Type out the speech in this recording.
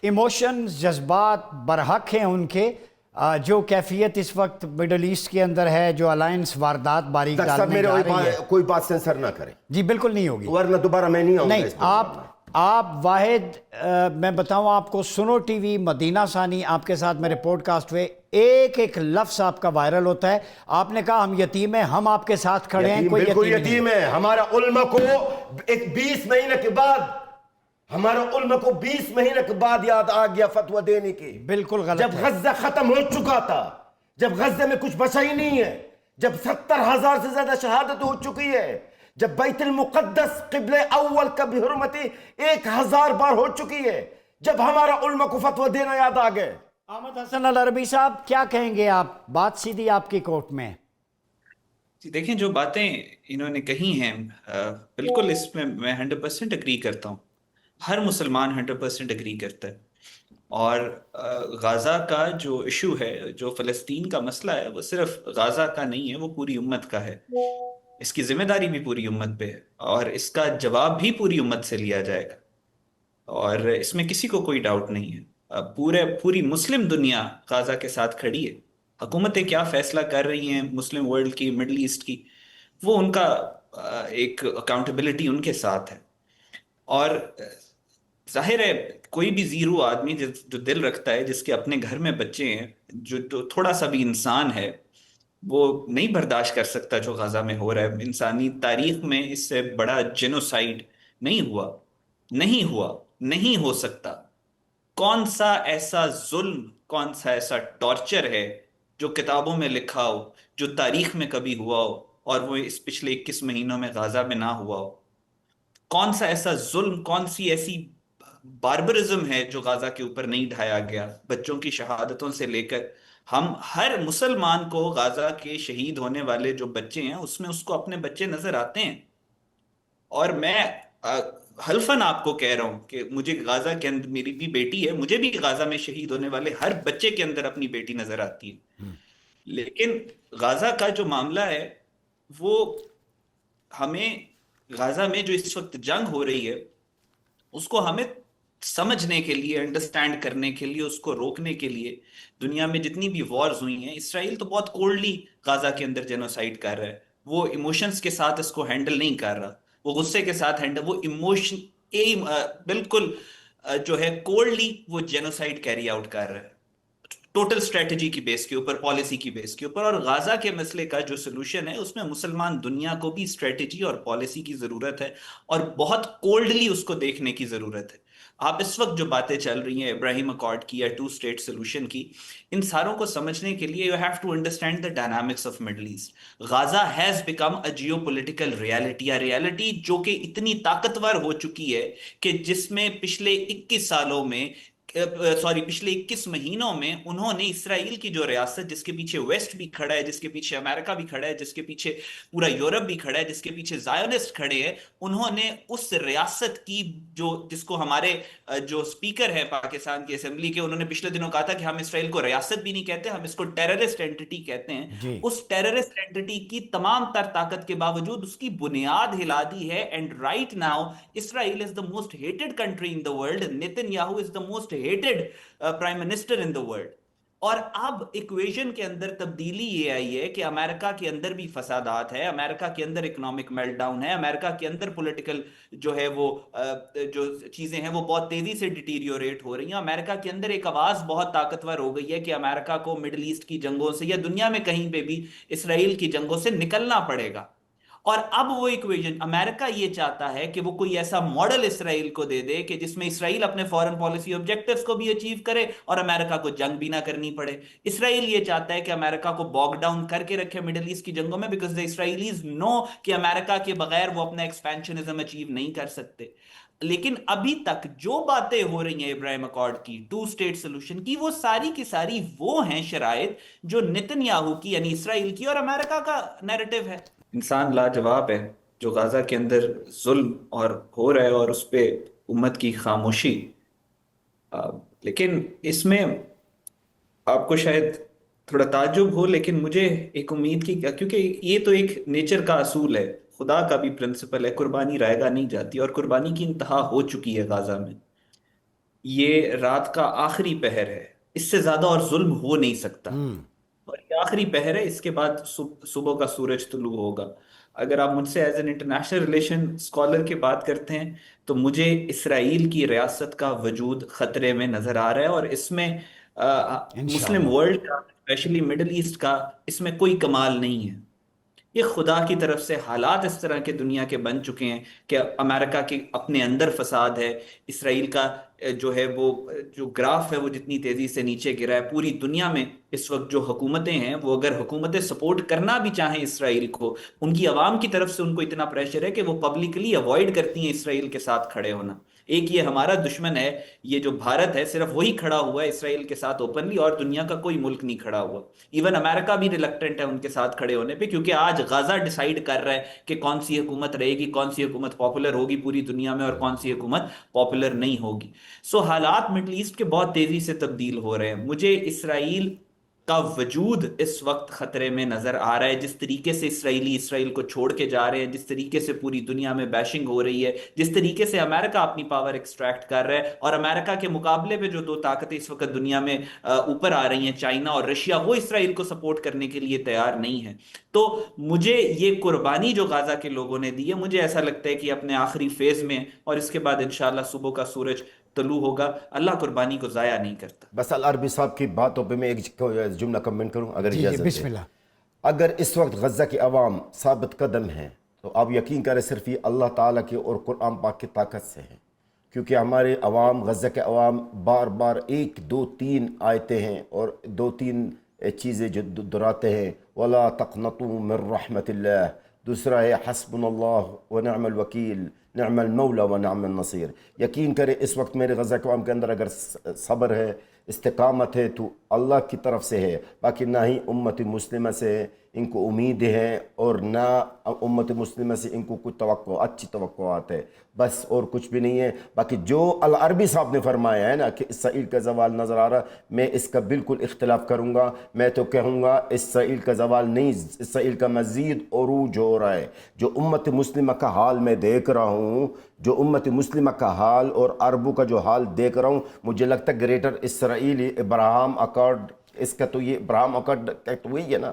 Emotions, جذبات برحق ہیں ان کے، جو کیفیت اس وقت مڈل ایسٹ کے اندر ہے، جو الائنس واردات باریک ڈاکٹر صاحب ڈالنے جا رہی ہے، کوئی بات سینسر نہ کریں جی بالکل نہیں ہوگی، ورنہ دوبارہ میں نہیں آؤں گا نہیں اس پروگرام میں۔ آپ واحد میں بتاؤں آپ کو، سنو ٹی وی مدینہ ثانی آپ کے ساتھ میرے پوڈ کاسٹ ہوئے، ایک ایک لفظ آپ کا وائرل ہوتا ہے۔ آپ نے کہا ہم یتیم ہیں، ہم آپ کے ساتھ کھڑے ہیں، کوئی بالکل یتیم نہیں یتیم ہے۔ ہمارا علماء کو ایک 20 مہینے کے بعد، ہمارا علماء کو 20 مہینے کے بعد یاد آ گیا فتویٰ دینے کی۔ بالکل غلط جب ہے۔ غزہ ختم ہو چکا تھا، جب غزہ میں کچھ بچا ہی نہیں ہے، جب 70,000 سے زیادہ شہادت ہو چکی ہے، جب بیت المقدس قبلہ اول کا بھی حرمتی 1000 بار ہو چکی ہے، جب ہمارا علماء کو فتویٰ دینا یاد آ گئے۔ احمد حسن العربی صاحب کیا کہیں گے آپ؟ بات سیدھی آپ کی کورٹ میں۔ جی دیکھیں، جو باتیں انہوں نے کہی ہیں بالکل اس میں 100% اگری کرتا ہوں۔ ہر مسلمان 100% اگری کرتا ہے۔ اور غزہ کا جو ایشو ہے، جو فلسطین کا مسئلہ ہے، وہ صرف غزہ کا نہیں ہے، وہ پوری امت کا ہے۔ اس کی ذمہ داری بھی پوری امت پہ ہے، اور اس کا جواب بھی پوری امت سے لیا جائے گا، اور اس میں کسی کو کوئی ڈاؤٹ نہیں ہے۔ پوری مسلم دنیا غزہ کے ساتھ کھڑی ہے۔ حکومتیں کیا فیصلہ کر رہی ہیں مسلم ورلڈ کی، مڈل ایسٹ کی، وہ ان کا ایک اکاؤنٹیبلٹی ان کے ساتھ ہے۔ اور ظاہر ہے کوئی بھی زیرو آدمی جو دل رکھتا ہے، جس کے اپنے گھر میں بچے ہیں، جو تھوڑا سا بھی انسان ہے، وہ نہیں برداشت کر سکتا جو غزہ میں ہو رہا ہے۔ انسانی تاریخ میں اس سے بڑا جینوسائیڈ نہیں ہوا، نہیں ہوا، نہیں ہو سکتا۔ کون سا ایسا ظلم، کون سا ایسا ٹارچر ہے جو کتابوں میں لکھا ہو، جو تاریخ میں کبھی ہوا ہو، اور وہ اس پچھلے 21 مہینوں میں غزہ میں نہ ہوا ہو؟ کون سا ایسا ظلم، کون سی ایسی باربرزم ہے جو غزہ کے اوپر نہیں ڈھایا گیا؟ بچوں کی شہادتوں سے لے کر ہم ہر مسلمان کو غزہ کے شہید ہونے والے جو بچے ہیں، اس میں اس کو اپنے بچے نظر آتے ہیں۔ اور میں حلفاً آپ کو کہہ رہا ہوں کہ مجھے غزہ کے اندر، میری بھی بیٹی ہے، مجھے بھی غزہ میں شہید ہونے والے ہر بچے کے اندر اپنی بیٹی نظر آتی ہے۔ لیکن غزہ کا جو معاملہ ہے، وہ ہمیں، غزہ میں جو اس وقت جنگ ہو رہی ہے، اس کو ہمیں سمجھنے کے لیے، انڈرسٹینڈ کرنے کے لیے، اس کو روکنے کے لیے، دنیا میں جتنی بھی وارز ہوئی ہیں، اسرائیل تو بہت کولڈلی غزہ کے اندر جینوسائیڈ کر رہا ہے۔ وہ ایموشنز کے ساتھ اس کو ہینڈل نہیں کر رہا، وہ غصے کے ساتھ ہینڈل، وہ ایموشن بالکل جو ہے کولڈلی وہ جینوسائیڈ کیری آؤٹ کر رہا ہے، ٹوٹل اسٹریٹجی کی بیس کے اوپر، پالیسی کی بیس کے اوپر۔ اور غزہ کے مسئلے کا جو سلوشن ہے، اس میں مسلمان دنیا کو بھی اسٹریٹجی اور پالیسی کی ضرورت ہے، اور بہت کولڈلی اس کو دیکھنے کی ضرورت ہے۔ آپ اس وقت جو باتیں چل رہی ہیں ابراہیم اکارڈ کی یا 2 اسٹیٹ سلوشن کی، ان ساروں کو سمجھنے کے لیے you have to understand the dynamics of Middle East. Gaza has become a geopolitical reality جو کہ اتنی طاقتور ہو چکی ہے کہ جس میں پچھلے 21 سالوں میں، پچھلے 21 مہینوں میں انہوں نے اسرائیل کی جو ریاست، جس کے پیچھے ویسٹ بھی کھڑا ہے، جس کے پیچھے امریکہ بھی کھڑا ہے، جس کے پیچھے پورا یورپ بھی کھڑا ہے، جس کے پیچھے زائونسٹ کھڑے ہیں، انہوں نے اس ریاست کی، جس کو ہمارے جو سپیکر ہیں پاکستان کی اسمبلی کے، انہوں نے پچھلے دنوں کہا تھا کہ ہم اسرائیل کو ریاست بھی نہیں کہتے، ہم اس کو ٹیررسٹ اینٹی کہتے ہیں۔ جی اس ٹیررسٹ اینٹی کی تمام تر طاقت کے باوجود اس کی بنیاد ہلا دی ہے، and right now Israel is the most hated country in the world. Netanyahu is the most hated prime minister in the world. اور اب ایکویشن کے اندر تبدیلی یہ آئی ہے کہ امریکہ کے اندر بھی فسادات ہے، امریکہ کے اندر اکنامک میلٹ ڈاؤن ہے، امریکہ کے اندر پولیٹیکل جو ہے وہ جو چیزیں ہیں وہ بہت تیزی سے ڈیٹیریوریٹ ہو رہی ہیں۔ امریکہ کے اندر ایک آواز بہت طاقتور ہو گئی ہے کہ امریکہ کو مڈل ایسٹ کی جنگوں سے، یا دنیا میں کہیں پہ بھی اسرائیل کی جنگوں سے نکلنا پڑے گا۔ اور اب وہ ایکویژن، امریکہ یہ چاہتا ہے کہ وہ کوئی ایسا ماڈل اسرائیل کو دے دے کہ جس میں اسرائیل اپنے فورن پالیسی آبجیکٹیوز کو بھی اچیو کرے اور امریکہ کو جنگ بھی نہ کرنی پڑے۔ اسرائیل یہ چاہتا ہے کہ امریکہ کو باگ ڈاؤن کر کے رکھے مڈل ایسٹ کی جنگوں میں، بیکاز the اسرائیلیز نو کہ امریکہ کے بغیر وہ اپنا ایکسپینشنزم اچیو نہیں کر سکتے۔ لیکن ابھی تک جو باتیں ہو رہی ہیں ابراہیم اکارڈ کی، 2 اسٹیٹ سلوشن کی، وہ ساری کی ساری وہ ہیں شرائط جو نتن یاہو کی، یعنی اسرائیل کی اور امریکہ کا نیریٹو ہے۔ انسان لاجواب ہے جو غزہ کے اندر ظلم اور ہو رہا ہے، اور اس پہ امت کی خاموشی۔ لیکن اس میں آپ کو شاید تھوڑا تعجب ہو، لیکن مجھے ایک امید کی، کیونکہ یہ تو ایک نیچر کا اصول ہے، خدا کا بھی پرنسپل ہے، قربانی رائے گا نہیں جاتی، اور قربانی کی انتہا ہو چکی ہے غزہ میں۔ یہ رات کا آخری پہر ہے، اس سے زیادہ اور ظلم ہو نہیں سکتا، اور یہ آخری پہر ہے، اس کے بعد صبح کا سورج طلوع ہوگا۔ اگر آپ مجھ سے as an international relation scholar کی بات کرتے ہیں تو مجھے اسرائیل کی ریاست کا وجود خطرے میں نظر آ رہا ہے، اور اس میں مسلم انشاءاللہ ورلڈ کا، اسپیشلی مڈل ایسٹ کا، اس میں کوئی کمال نہیں ہے۔ یہ خدا کی طرف سے حالات اس طرح کے دنیا کے بن چکے ہیں کہ امریکہ کے اپنے اندر فساد ہے، اسرائیل کا جو ہے وہ جو گراف ہے وہ جتنی تیزی سے نیچے گرا ہے، پوری دنیا میں اس وقت جو حکومتیں ہیں وہ اگر حکومتیں سپورٹ کرنا بھی چاہیں اسرائیل کو، ان کی عوام کی طرف سے ان کو اتنا پریشر ہے کہ وہ پبلکلی اوائڈ کرتی ہیں اسرائیل کے ساتھ کھڑے ہونا۔ ایک یہ ہمارا دشمن ہے، یہ جو بھارت ہے، صرف وہی کھڑا ہوا ہے اسرائیل کے ساتھ اوپنلی، اور دنیا کا کوئی ملک نہیں کھڑا ہوا۔ ایون امریکہ بھی ریلکٹنٹ ہے ان کے ساتھ کھڑے ہونے پہ، کیونکہ آج غزہ ڈیسائیڈ کر رہا ہے کہ کون سی حکومت رہے گی، کون سی حکومت پاپولر ہوگی پوری دنیا میں، اور کون سی حکومت پاپولر نہیں ہوگی۔ سو حالات مڈل ایسٹ کے بہت تیزی سے تبدیل ہو رہے ہیں۔ مجھے اسرائیل کا وجود اس وقت خطرے میں نظر آ رہا ہے، جس طریقے سے اسرائیل کو چھوڑ کے جا رہے ہیں، جس طریقے سے پوری دنیا میں بیشنگ ہو رہی ہے، جس طریقے سے امریکہ اپنی پاور ایکسٹریکٹ کر رہا ہے، اور امریکہ کے مقابلے پہ جو دو طاقتیں اس وقت دنیا میں اوپر آ رہی ہیں، چائنا اور رشیا، وہ اسرائیل کو سپورٹ کرنے کے لیے تیار نہیں ہے۔ تو مجھے یہ قربانی جو غزہ کے لوگوں نے دی ہے، مجھے ایسا لگتا ہے کہ اپنے آخری فیز میں، اور اس کے بعد انشاءاللہ صبح کا سورج طلوع ہوگا، اللہ قربانی کو ضائع نہیں کرتا۔ بس العربی صاحب کی باتوں پہ میں ایک جملہ کمنٹ کروں اگر جی جی اجازت بسم ہے۔ اللہ۔ اگر اس وقت غزہ کی عوام ثابت قدم ہیں تو آپ یقین کریں صرف یہ اللہ تعالیٰ کی اور قرآن پاک کی طاقت سے ہے، کیونکہ ہمارے عوام، غزہ کے عوام بار بار 1 2 3 آیتیں ہیں اور 2 3 چیزیں جو دہراتے ہیں، وَلَا تَقْنَطُوا مِن رَحْمَةِ اللَّهِ، دوسرا ہے حسبنا اللہ ونعم الوکیل، نعم المولا ونعم النصیر۔ یقین کریں اس وقت میرے غزہ کے عوام کے اندر اگر صبر ہے، استقامت ہے، تو اللہ کی طرف سے ہے، باقی نہ ہی امت مسلمہ سے ان کو امید ہے، اور نہ امت مسلمہ سے ان کو کچھ اچھی توقعات ہے، بس اور کچھ بھی نہیں ہے۔ باقی جو العربی صاحب نے فرمایا ہے نا کہ اسرائیل کا زوال نظر آ رہا، میں اس کا بالکل اختلاف کروں گا۔ میں تو کہوں گا اسرائیل کا زوال نہیں، اسرائیل کا مزید عروج ہو رہا ہے۔ جو امت مسلمہ کا حال میں دیکھ رہا ہوں، جو امت مسلمہ کا حال اور عربوں کا جو حال دیکھ رہا ہوں، مجھے لگتا ہے گریٹر اسرائیل ابراہم اکارڈ، اس کا تو یہ ابراہم اکارڈ کا تو وہی ہے نا،